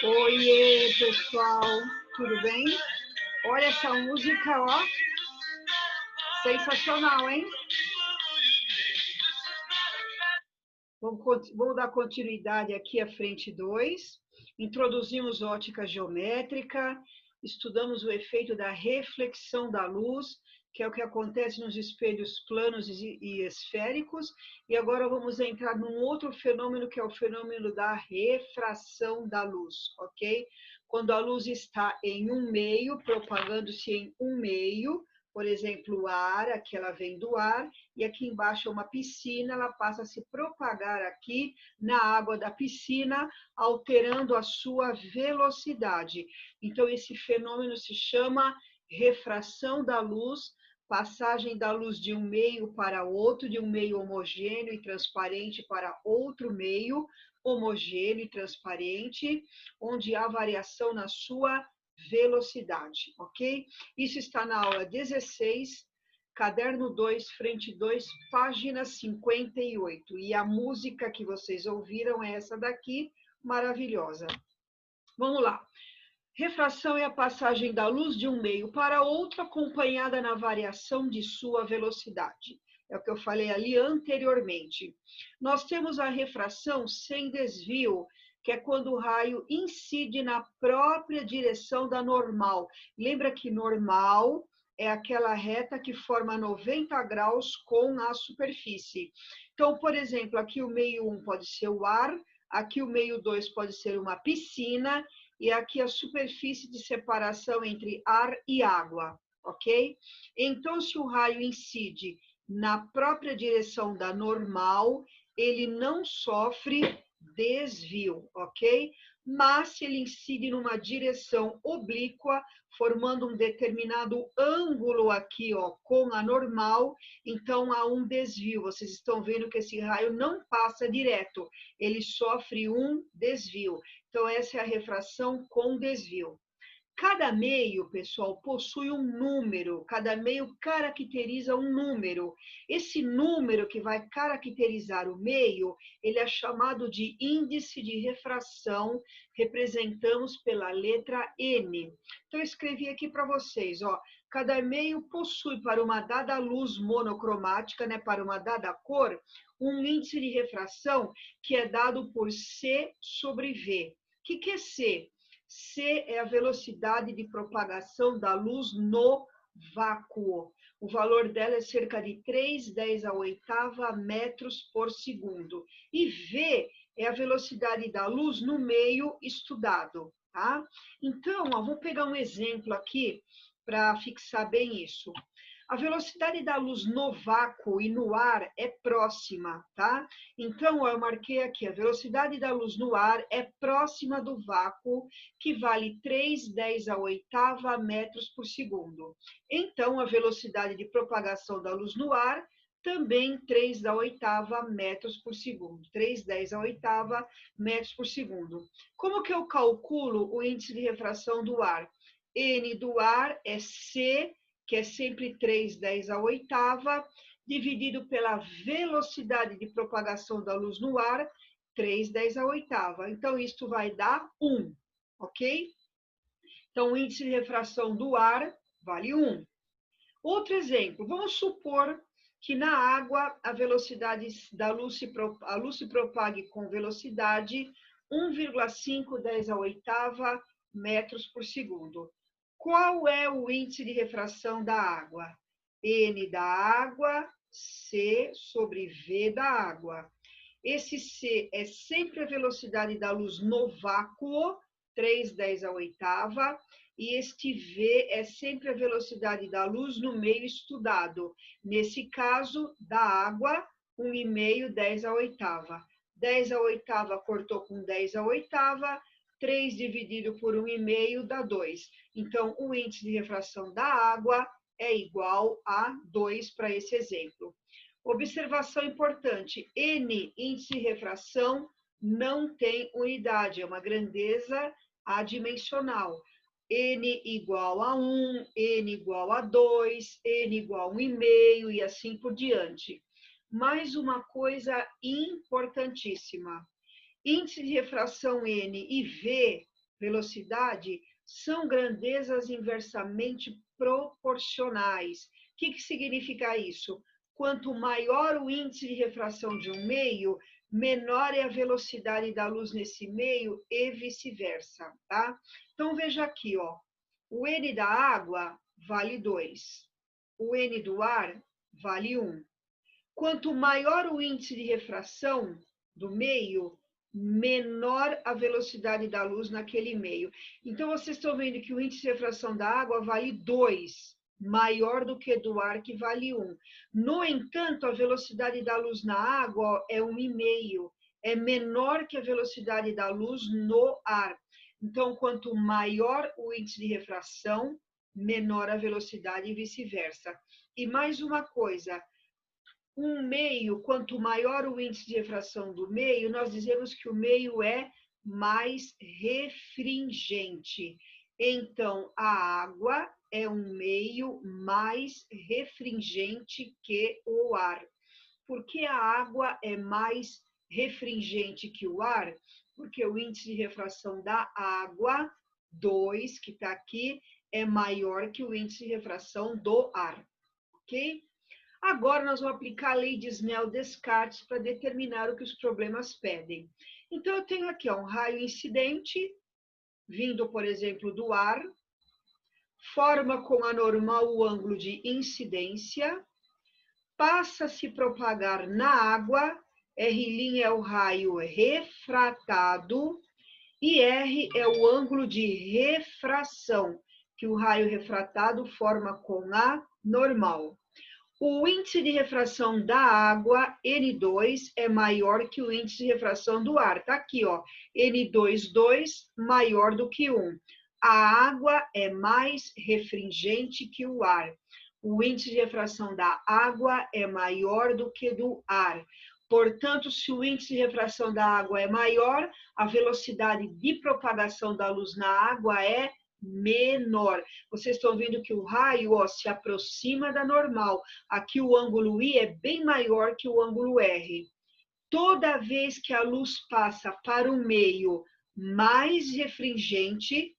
Oiê, pessoal, tudo bem? Olha essa música, ó, sensacional, hein? Vamos dar continuidade aqui à frente 2. Introduzimos ótica geométrica, estudamos o efeito da reflexão da luz, que é o que acontece nos espelhos planos e esféricos, e agora vamos entrar num outro fenômeno, que é o fenômeno da refração da luz, ok? Quando a luz está em um meio, propagando-se em um meio, por exemplo, o ar, aqui ela vem do ar, e aqui embaixo é uma piscina, ela passa a se propagar aqui na água da piscina, alterando a sua velocidade. Então, esse fenômeno se chama refração da luz, passagem da luz de um meio para outro, de um meio homogêneo e transparente para outro meio homogêneo e transparente, onde há variação na sua velocidade, ok? Isso está na aula 16, caderno 2, frente 2, página 58. E a música que vocês ouviram é essa daqui, maravilhosa. Vamos lá. Refração é a passagem da luz de um meio para outro, acompanhada na variação de sua velocidade. É o que eu falei ali anteriormente. Nós temos a refração sem desvio, que é quando o raio incide na própria direção da normal. Lembra que normal é aquela reta que forma 90 graus com a superfície. Então, por exemplo, aqui o meio 1 pode ser o ar, aqui o meio 2 pode ser uma piscina, e aqui a superfície de separação entre ar e água, ok? Então, se o raio incide na própria direção da normal, ele não sofre desvio, ok? Mas se ele incide numa direção oblíqua, formando um determinado ângulo aqui, ó, com a normal, então há um desvio. Vocês estão vendo que esse raio não passa direto, ele sofre um desvio. Então, essa é a refração com desvio. Cada meio, pessoal, possui um número, cada meio caracteriza um número. Esse número que vai caracterizar o meio, ele é chamado de índice de refração, representamos pela letra N. Então, eu escrevi aqui para vocês, ó, cada meio possui para uma dada luz monocromática, né, para uma dada cor, um índice de refração que é dado por C sobre V. O que é C? C é a velocidade de propagação da luz no vácuo. O valor dela é cerca de 3/10 metros por segundo. E V é a velocidade da luz no meio estudado, tá? Então, ó, vou pegar um exemplo aqui para fixar bem isso. A velocidade da luz no vácuo e no ar é próxima, tá? Então, eu marquei aqui, a velocidade da luz no ar é próxima do vácuo, que vale 3/10 metros por segundo. Então, a velocidade de propagação da luz no ar também 3/8 metros por segundo. 3/10 metros por segundo. Como que eu calculo o índice de refração do ar? N do ar é C, que é sempre 3/10, dividido pela velocidade de propagação da luz no ar, 3/10. Então, isto vai dar 1, ok? Então, o índice de refração do ar vale 1. Outro exemplo, vamos supor que na água a velocidade da luz a luz se propague com velocidade 1,5 metros por segundo. Qual é o índice de refração da água? N da água, C sobre V da água. Esse C é sempre a velocidade da luz no vácuo, 3/10, e este V é sempre a velocidade da luz no meio estudado. Nesse caso, da água, 1,5, 10/8. 10/8 cortou com 10/8, 3 dividido por 1,5 dá 2. Então, o índice de refração da água é igual a 2 para esse exemplo. Observação importante, N, índice de refração, não tem unidade, é uma grandeza adimensional. N igual a 1, N igual a 2, N igual a 1,5 e assim por diante. Mais uma coisa importantíssima. Índice de refração N e V velocidade são grandezas inversamente proporcionais. O que significa isso? Quanto maior o índice de refração de um meio, menor é a velocidade da luz nesse meio e vice-versa, tá? Então, veja aqui, ó. O N da água vale 2. O N do ar vale 1. Quanto maior o índice de refração do meio, menor a velocidade da luz naquele meio. Então, vocês estão vendo que o índice de refração da água vale 2, maior do que do ar, que vale 1. No entanto, a velocidade da luz na água é 1,5, é menor que a velocidade da luz no ar. Então, quanto maior o índice de refração, menor a velocidade e vice-versa. E mais uma coisa, um meio, quanto maior o índice de refração do meio, nós dizemos que o meio é mais refringente. Então, a água é um meio mais refringente que o ar. Por que a água é mais refringente que o ar? Porque o índice de refração da água, 2, que está aqui, é maior que o índice de refração do ar, ok? Agora nós vamos aplicar a lei de Snell-Descartes para determinar o que os problemas pedem. Então, eu tenho aqui ó, um raio incidente, vindo, por exemplo, do ar, forma com a normal o ângulo de incidência, passa a se propagar na água, R' é o raio refratado e R é o ângulo de refração, que o raio refratado forma com a normal. O índice de refração da água, N2, é maior que o índice de refração do ar. Está aqui, ó, N2, 2, maior do que 1. A água é mais refringente que o ar. O índice de refração da água é maior do que do ar. Portanto, se o índice de refração da água é maior, a velocidade de propagação da luz na água é menor. Vocês estão vendo que o raio ó, se aproxima da normal. Aqui o ângulo I é bem maior que o ângulo R. Toda vez que a luz passa para um meio mais refringente,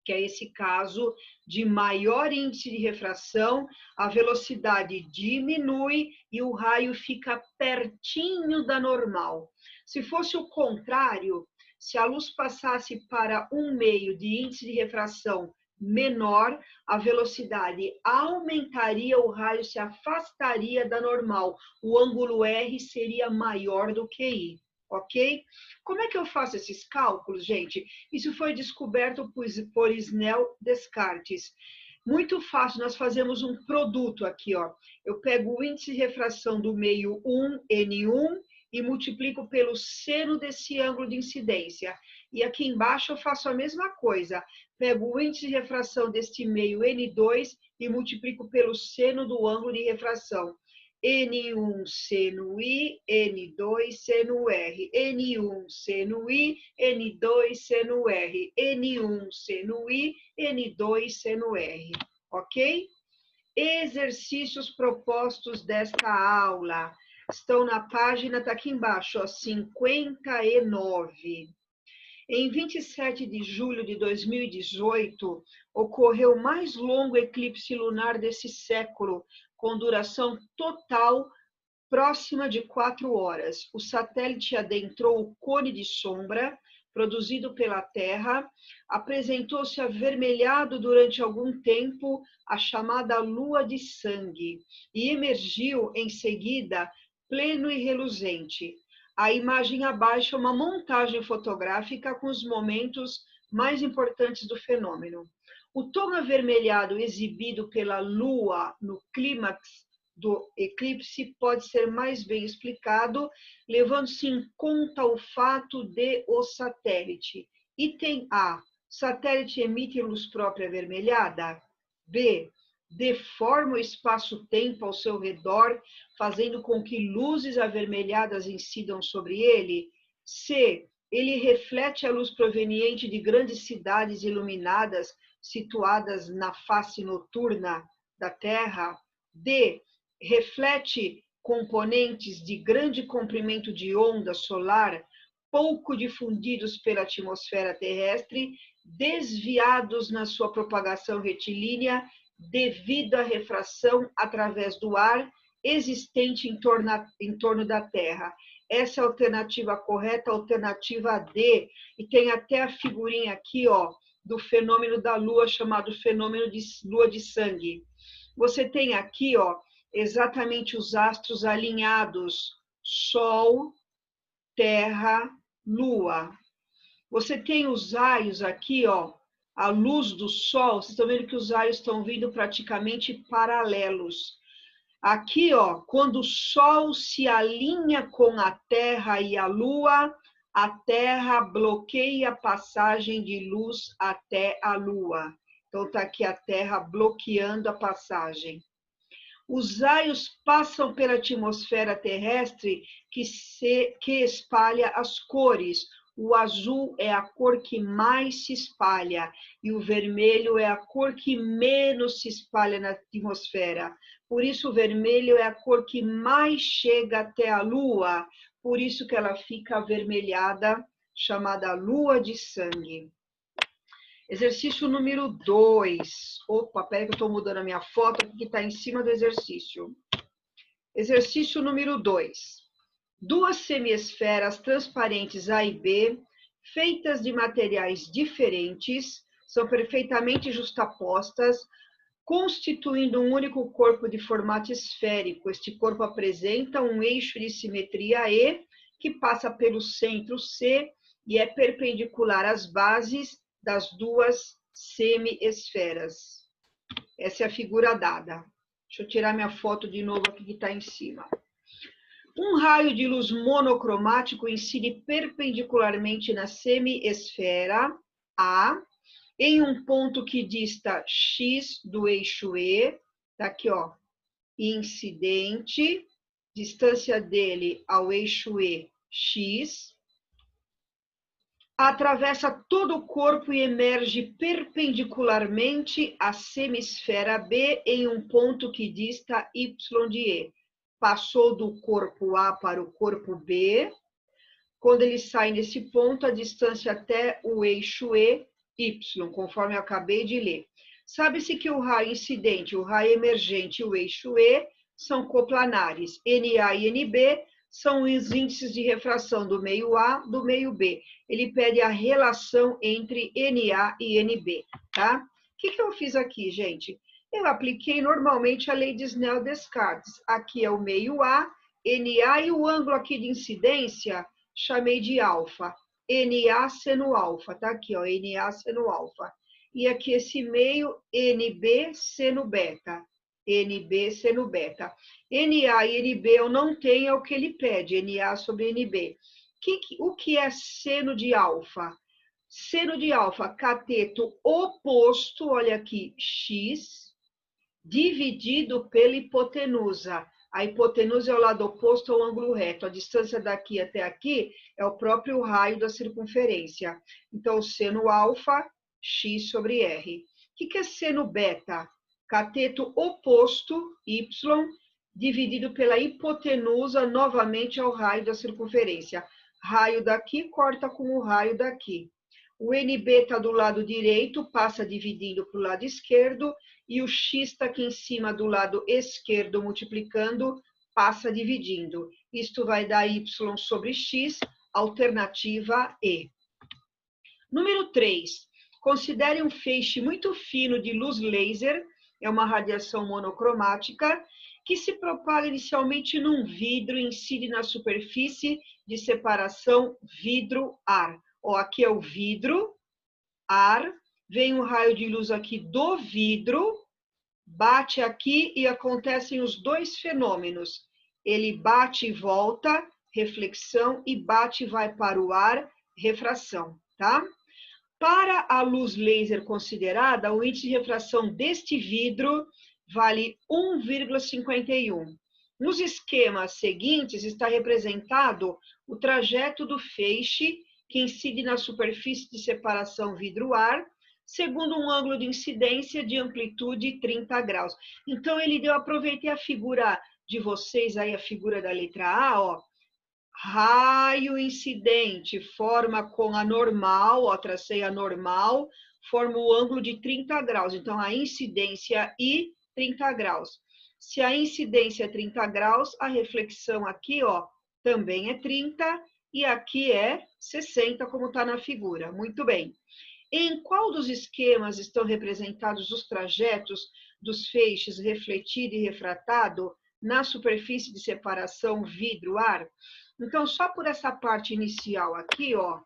que é esse caso de maior índice de refração, a velocidade diminui e o raio fica pertinho da normal. Se fosse o contrário, se a luz passasse para um meio de índice de refração menor, a velocidade aumentaria, o raio se afastaria da normal. O ângulo R seria maior do que I, ok? Como é que eu faço esses cálculos, gente? Isso foi descoberto por Snell-Descartes. Muito fácil, nós fazemos um produto aqui, ó. Eu pego o índice de refração do meio 1, N1, e multiplico pelo seno desse ângulo de incidência. E aqui embaixo eu faço a mesma coisa. Pego o índice de refração deste meio N2 e multiplico pelo seno do ângulo de refração. N1 seno I, N2 seno R. N1 seno I, N2 seno R. N1 seno I, N2 seno R. Ok? Exercícios propostos desta aula. Estão na página, está aqui embaixo, ó, 59. Em 27 de julho de 2018, ocorreu o mais longo eclipse lunar desse século, com duração total próxima de 4 horas. O satélite adentrou o cone de sombra, produzido pela Terra, apresentou-se avermelhado durante algum tempo, a chamada lua de sangue, e emergiu em seguida pleno e reluzente. A imagem abaixo é uma montagem fotográfica com os momentos mais importantes do fenômeno. O tom avermelhado exibido pela Lua no clímax do eclipse pode ser mais bem explicado, levando-se em conta o fato de o satélite. Item A. Satélite emite luz própria avermelhada? B. Deforma o espaço-tempo ao seu redor, fazendo com que luzes avermelhadas incidam sobre ele? C. Ele reflete a luz proveniente de grandes cidades iluminadas situadas na face noturna da Terra? D. Reflete componentes de grande comprimento de onda solar, pouco difundidos pela atmosfera terrestre, desviados na sua propagação retilínea devido à refração através do ar existente em torno da Terra. Essa é a alternativa correta, a alternativa D. E tem até a figurinha aqui, ó, do fenômeno da Lua, chamado fenômeno de lua de sangue. Você tem aqui, ó, exatamente os astros alinhados, Sol, Terra, Lua. Você tem os raios aqui, ó, a luz do Sol, vocês estão vendo que os raios estão vindo praticamente paralelos. Aqui, ó, quando o Sol se alinha com a Terra e a Lua, a Terra bloqueia a passagem de luz até a Lua. Então, está aqui a Terra bloqueando a passagem. Os raios passam pela atmosfera terrestre que espalha as cores. O azul é a cor que mais se espalha e o vermelho é a cor que menos se espalha na atmosfera. Por isso, o vermelho é a cor que mais chega até a Lua. Por isso que ela fica avermelhada, chamada lua de sangue. Exercício número 2. Opa, peraí que eu estou mudando a minha foto, porque está em cima do exercício. Exercício número 2. Duas semiesferas transparentes A e B, feitas de materiais diferentes, são perfeitamente justapostas, constituindo um único corpo de formato esférico. Este corpo apresenta um eixo de simetria E, que passa pelo centro C e é perpendicular às bases das duas semiesferas. Essa é a figura dada. Deixa eu tirar minha foto de novo aqui que está em cima. Um raio de luz monocromático incide perpendicularmente na semiesfera A, em um ponto que dista X do eixo E, tá aqui, ó, incidente, distância dele ao eixo E, X, atravessa todo o corpo e emerge perpendicularmente à semisfera B em um ponto que dista Y de E. Passou do corpo A para o corpo B. Quando ele sai nesse ponto, a distância até o eixo E, Y, conforme eu acabei de ler. Sabe-se que o raio incidente, o raio emergente e o eixo E são coplanares. NA e NB são os índices de refração do meio A do meio B. Ele pede a relação entre NA e NB, tá? O que eu fiz aqui, gente? Eu apliquei normalmente a lei de Snell-Descartes. Aqui é o meio A, NA, e o ângulo aqui de incidência chamei de alfa. NA seno alfa, tá aqui, ó, NA seno alfa. E aqui esse meio, NB seno beta. NB seno beta. NA e NB eu não tenho, é o que ele pede, NA sobre NB. O que é seno de alfa? Seno de alfa, cateto oposto, olha aqui, X, dividido pela hipotenusa. A hipotenusa é o lado oposto ao ângulo reto. A distância daqui até aqui é o próprio raio da circunferência. Então, seno alfa, X sobre R. O que é seno beta? Cateto oposto, Y, dividido pela hipotenusa, novamente ao raio da circunferência. Raio daqui corta com o raio daqui. O NB está do lado direito, passa dividindo para o lado esquerdo, e o X está aqui em cima do lado esquerdo, multiplicando, passa dividindo. Isto vai dar Y sobre X, alternativa E. Número 3. Considere um feixe muito fino de luz laser, é uma radiação monocromática, que se propaga inicialmente num vidro e incide na superfície de separação vidro-ar. Ó, aqui é o vidro, ar, vem um raio de luz aqui do vidro, bate aqui e acontecem os dois fenômenos. Ele bate e volta, reflexão, e bate e vai para o ar, refração, tá? Para a luz laser considerada, o índice de refração deste vidro vale 1,51. Nos esquemas seguintes está representado o trajeto do feixe que incide na superfície de separação vidro-ar, segundo um ângulo de incidência de amplitude 30 graus. Então, aproveitei a figura de vocês, aí a figura da letra A, ó, raio incidente forma com a normal, ó, tracei a normal, forma o ângulo de 30 graus. Então, a incidência I, 30 graus. Se a incidência é 30 graus, a reflexão aqui, ó, também é 30 e aqui é 60, como está na figura. Muito bem. Em qual dos esquemas estão representados os trajetos dos feixes refletido e refratado na superfície de separação vidro-ar? Então, só por essa parte inicial aqui, ó,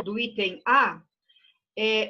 do item A,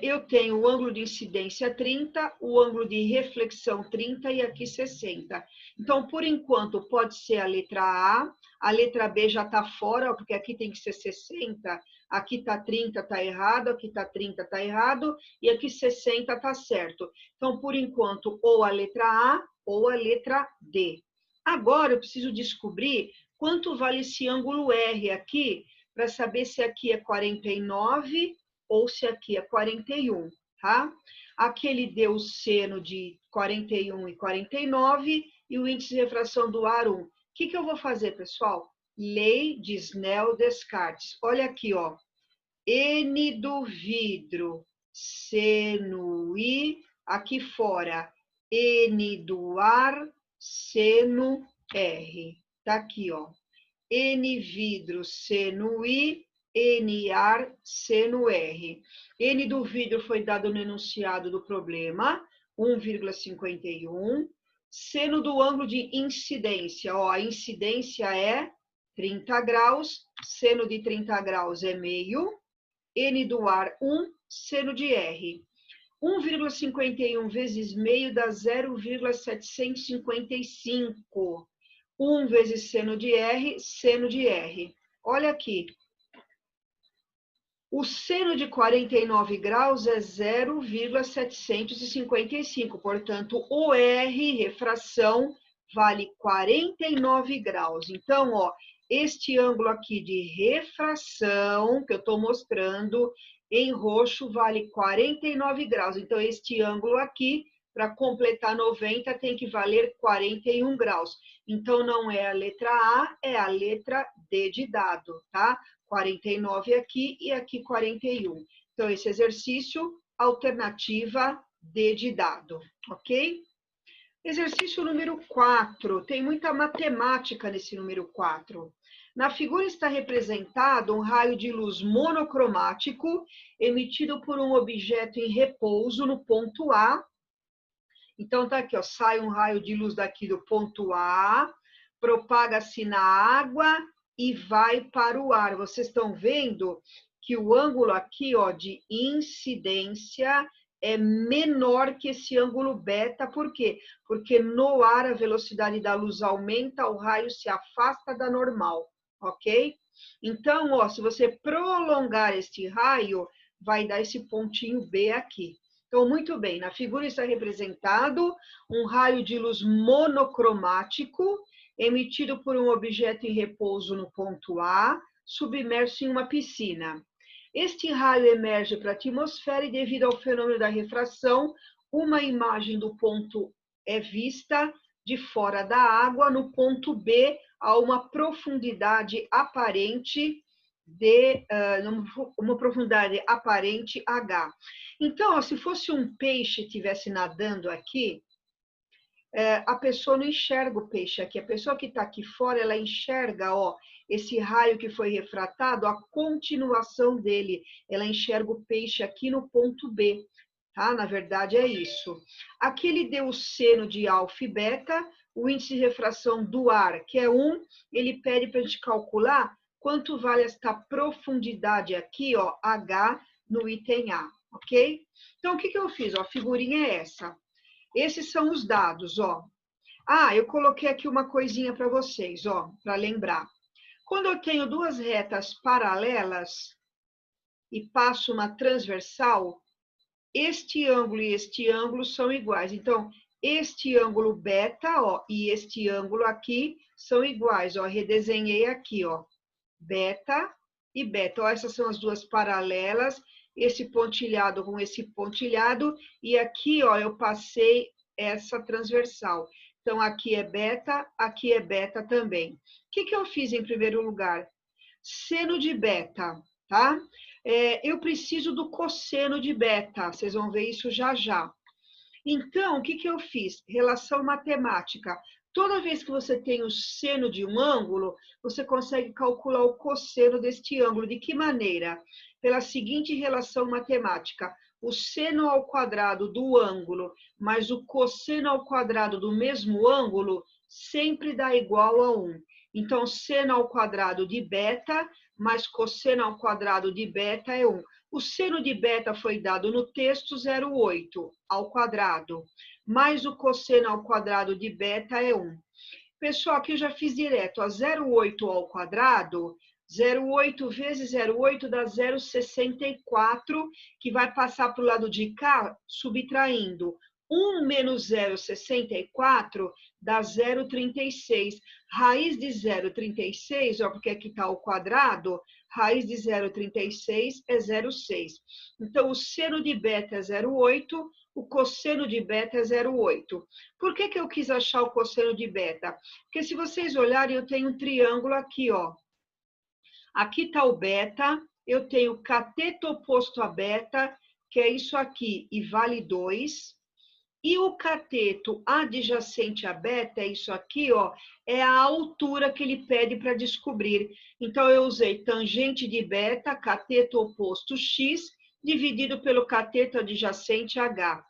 eu tenho o ângulo de incidência 30, o ângulo de reflexão 30 e aqui 60. Então, por enquanto, pode ser a letra B já está fora, ó, porque aqui tem que ser 60, aqui está 30, está errado, aqui está 30, está errado, e aqui 60 está certo. Então, por enquanto, ou a letra A ou a letra D. Agora, eu preciso descobrir quanto vale esse ângulo R aqui, para saber se aqui é 49 ou se aqui é 41, tá? Aqui ele deu o seno de 41 e 49 e o índice de refração do ar 1. O que eu vou fazer, pessoal? Lei de Snell-Descartes. Olha aqui, ó. N do vidro, seno I, aqui fora, N do ar, seno R. Tá aqui, ó. N vidro, seno I, N ar, seno R. N do vidro foi dado no enunciado do problema, 1,51. Seno do ângulo de incidência, ó, a incidência é 30 graus, seno de 30 graus é meio, N do ar 1, seno de R. 1,51 vezes meio dá 0,755. 1 vezes seno de R, seno de R. Olha aqui. O seno de 49 graus é 0,755. Portanto, o R, refração, vale 49 graus. Então, ó, este ângulo aqui de refração, que eu estou mostrando em roxo, vale 49 graus. Então, este ângulo aqui, para completar 90, tem que valer 41 graus. Então, não é a letra A, é a letra D de dado, tá? 49 aqui e aqui 41. Então, esse exercício, alternativa D de dado, ok? Exercício número 4. Tem muita matemática nesse número 4. Na figura está representado um raio de luz monocromático emitido por um objeto em repouso no ponto A. Então, tá aqui, ó, sai um raio de luz daqui do ponto A, propaga-se na água e vai para o ar. Vocês estão vendo que o ângulo aqui, ó, de incidência é menor que esse ângulo beta. Por quê? Porque no ar a velocidade da luz aumenta, o raio se afasta da normal, ok? Então, ó, se você prolongar este raio, vai dar esse pontinho B aqui. Então, muito bem, na figura está representado um raio de luz monocromático emitido por um objeto em repouso no ponto A, submerso em uma piscina. Este raio emerge para a atmosfera e, devido ao fenômeno da refração, uma imagem do ponto é vista de fora da água no ponto B a uma profundidade aparente H. Então, ó, se fosse um peixe que estivesse nadando aqui, a pessoa não enxerga o peixe aqui. A pessoa que está aqui fora, ela enxerga, ó, esse raio que foi refratado, a continuação dele. Ela enxerga o peixe aqui no ponto B, tá? Na verdade, é isso. Aqui ele deu o seno de alfa e beta, o índice de refração do ar, que é 1, ele pede para a gente calcular quanto vale esta profundidade aqui, ó, H, no item A, ok? Então, o que eu fiz? Ó, a figurinha é essa. Esses são os dados, ó. Ah, eu coloquei aqui uma coisinha para vocês, ó, para lembrar. Quando eu tenho duas retas paralelas e passo uma transversal, este ângulo e este ângulo são iguais. Então, este ângulo beta, ó, e este ângulo aqui são iguais, ó. Redesenhei aqui, ó, beta e beta. Ó, essas são as duas paralelas, esse pontilhado com esse pontilhado, e aqui, ó, eu passei essa transversal. Então, aqui é beta também. O que eu fiz em primeiro lugar? Seno de beta, tá? Eu preciso do cosseno de beta, vocês vão ver isso já já. Então, o que eu fiz? Relação matemática. Toda vez que você tem o seno de um ângulo, você consegue calcular o cosseno deste ângulo. De que maneira? Pela seguinte relação matemática. O seno ao quadrado do ângulo mais o cosseno ao quadrado do mesmo ângulo sempre dá igual a 1. Então, seno ao quadrado de beta mais cosseno ao quadrado de beta é 1. O seno de beta foi dado no texto 0,8 ao quadrado, mais o cosseno ao quadrado de beta é 1. Pessoal, aqui eu já fiz direto, a 0,8 ao quadrado, 0,8 vezes 0,8 dá 0,64, que vai passar para o lado de cá, subtraindo. 1 menos 0,64 dá 0,36. Raiz de 0,36, ó, porque aqui está o quadrado, raiz de 0,36 é 0,6. Então, o seno de beta é 0,8, o cosseno de beta é 0,8. Por que eu quis achar o cosseno de beta? Porque se vocês olharem, eu tenho um triângulo aqui, ó. Aqui está o beta, eu tenho cateto oposto a beta, que é isso aqui, e vale 2. E o cateto adjacente a beta, é isso aqui, ó, é a altura que ele pede para descobrir. Então, eu usei tangente de beta, cateto oposto x, dividido pelo cateto adjacente h.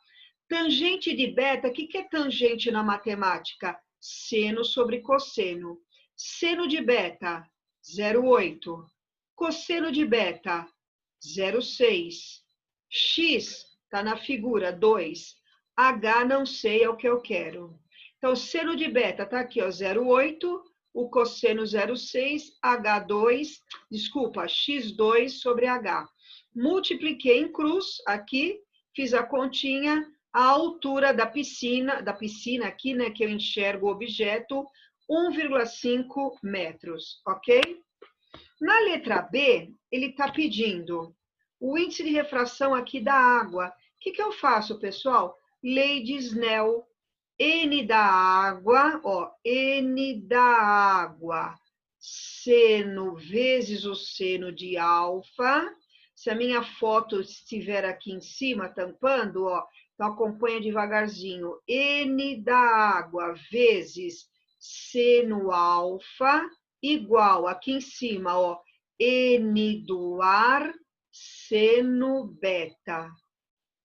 Tangente de beta, o que é tangente na matemática? Seno sobre cosseno. Seno de beta, 0,8. Cosseno de beta, 0,6. X, está na figura, 2. H não sei, é o que eu quero. Então, seno de beta está aqui, ó, 0,8, o cosseno 0,6, H2, desculpa, X2 sobre H. Multipliquei em cruz aqui, fiz a continha, a altura da piscina aqui, né, que eu enxergo o objeto, 1,5 metros, ok? Na letra B, ele está pedindo o índice de refração aqui da água. O que eu faço, pessoal? Lei de Snell, N da água, ó, N da água, seno vezes o seno de alfa. Se a minha foto estiver aqui em cima, tampando, ó, então acompanha devagarzinho. N da água vezes seno alfa, igual, aqui em cima, ó, N do ar, seno beta.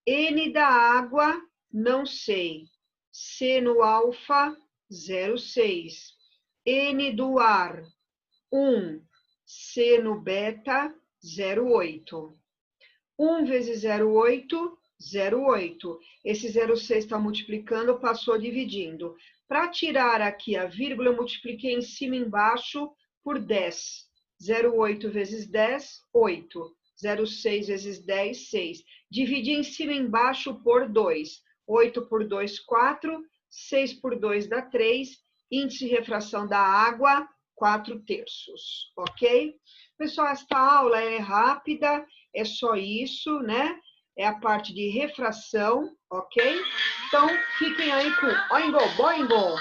N da água, não sei. Seno alfa, 0,6. N do ar, 1. Seno beta, 0,8. 1 vezes 0,8, 0,8. Esse 0,6 está multiplicando, passou dividindo. Para tirar aqui a vírgula, eu multipliquei em cima e embaixo por 10. 0,8 vezes 10, 8. 0,6 vezes 10, 6. Dividi em cima e embaixo por 2. 8 por 2, 4. 6 por 2 dá 3. Índice de refração da água, 4/3. Ok? Pessoal, esta aula é rápida, é só isso, né? É a parte de refração, ok? Então, fiquem aí com Oingo Boingo!